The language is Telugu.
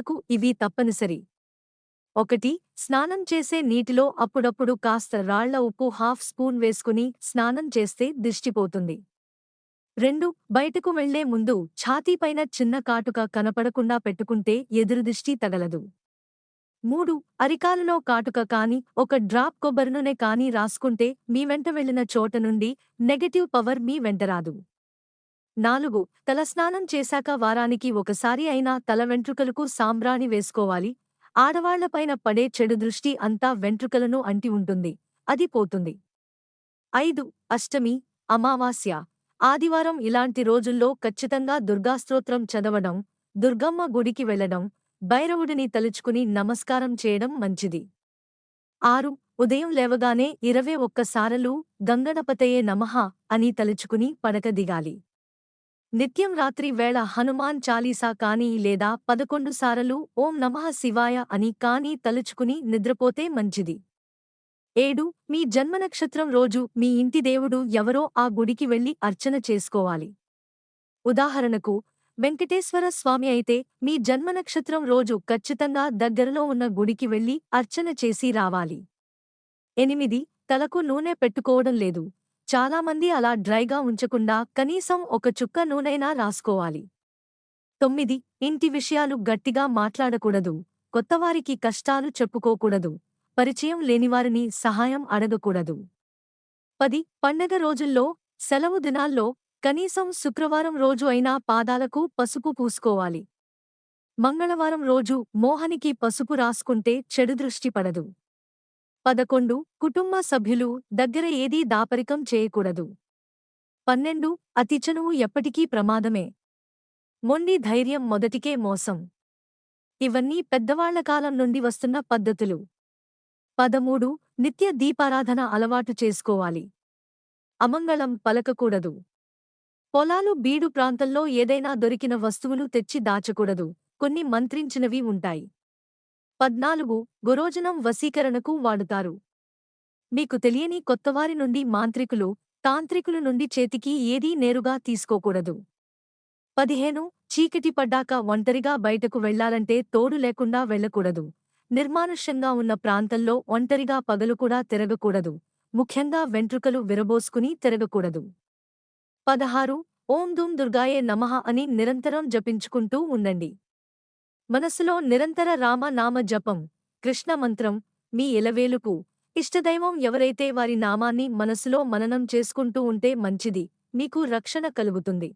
పెద్దవాళ్లకు ఇవి తప్పనిసరి. 1. స్నానం చేసే నీటిలో అప్పుడప్పుడు కాస్త రాళ్ల ఉప్పు హాఫ్ స్పూన్ వేసుకుని స్నానం చేస్తే దిష్టిపోతుంది. 2. బయటకు వెళ్లే ముందు ఛాతీపైన చిన్న కాటుక కనపడకుండా పెట్టుకుంటే ఎదురుదిష్టి తగలదు. 3. అరికాలులో కాటుక కాని ఒక డ్రాప్ కొబ్బరి నూనె కాని రాసుకుంటే మీ వెంట వెళ్లిన చోట నుండి నెగటివ్ పవర్ మీ వెంటరాదు. 4. తలస్నానం చేశాక వారానికి ఒకసారి అయినా తల వెంట్రుకలకు సాంబ్రాణి వేసుకోవాలి. ఆడవాళ్లపైన పడే చెడు దృష్టి అంతా వెంట్రుకలను అంటి ఉంటుంది, అది పోతుంది. 5. అష్టమి, అమావాస్య, ఆదివారం ఇలాంటి రోజుల్లో ఖచ్చితంగా దుర్గాస్తోత్రం చదవడం, దుర్గమ్మ గుడికి వెళ్లడం, భైరవుడిని తలుచుకుని నమస్కారం చేయడం మంచిది. 6. ఉదయం లేవగానే 21 సారలు గంగణపతయే నమః అని తలుచుకుని పడక దిగాలి. నిత్యం రాత్రి వేళ హనుమాన్ చాలీసా కానీ లేదా 11 సారలు ఓం నమః శివాయ అని కానీ తలుచుకుని నిద్రపోతే మంచిది. 7. మీ జన్మనక్షత్రం రోజు మీ ఇంటి దేవుడు ఎవరో ఆ గుడికి వెళ్లి అర్చన చేసుకోవాలి. ఉదాహరణకు వెంకటేశ్వర స్వామి అయితే మీ జన్మనక్షత్రం రోజు ఖచ్చితంగా దగ్గరలో ఉన్న గుడికి వెళ్లి అర్చన చేసి రావాలి. 8. తలకు నూనె పెట్టుకోవడం లేదు. చాలామంది అలా డ్రైగా ఉంచకుండా కనీసం ఒక చుక్క నూనెైనా రాసుకోవాలి. 9. ఇంటి విషయాలు గట్టిగా మాట్లాడకూడదు. కొత్తవారికి కష్టాలు చెప్పుకోకూడదు. పరిచయం లేనివారిని సహాయం అడగకూడదు. 10. పండగ రోజుల్లో, సెలవు దినాల్లో కనీసం శుక్రవారం రోజు అయినా పాదాలకు పసుపు పూసుకోవాలి. మంగళవారం రోజు మోహనికి పసుపు రాసుకుంటే చెడు దృష్టి పడదు. 11. కుటుంబ సభ్యులు దగ్గర ఏదీ దాపరికం చేయకూడదు. 12. అతి చనువు ఎప్పటికీ ప్రమాదమే. మొండి ధైర్యం మొదటికే మోసం. ఇవన్నీ పెద్దవాళ్ల కాలం నుండి వస్తున్న పద్ధతులు. 13. నిత్య దీపారాధన అలవాటు చేసుకోవాలి. అమంగళం పలకకూడదు. పొలాలు బీడు ప్రాంతంలో ఏదైనా దొరికిన వస్తువులు తెచ్చి దాచకూడదు, కొన్ని మంత్రించినవి ఉంటాయి. 14. గురోజనం వశీకరణకు వాడుతారు. మీకు తెలియని కొత్తవారి నుండి మాంత్రికులు, తాంత్రికుల నుండి చేతికి ఏదీ నేరుగా తీసుకోకూడదు. 15. చీకటి పడ్డాక ఒంటరిగా బయటకు వెళ్లాలంటే తోడు లేకుండా వెళ్లకూడదు. నిర్మానుష్యంగా ఉన్న ప్రాంతంలో ఒంటరిగా పగలు కూడా తిరగకూడదు, ముఖ్యంగా వెంట్రుకలు విరబోసుకుని తిరగకూడదు. 16. ఓం దుం దుర్గాయే నమః అని నిరంతరం జపించుకుంటూ ఉండండి. మనసులో నిరంతర రామ నామ జపం, కృష్ణ మంత్రం మీ ఎలవేలుపు. ఇష్టదైవం ఎవరైతే వారి నామాన్ని మనసులో మననం చేసుకుంటూ ఉంటే మంచిది, మీకు రక్షణ కలుగుతుంది.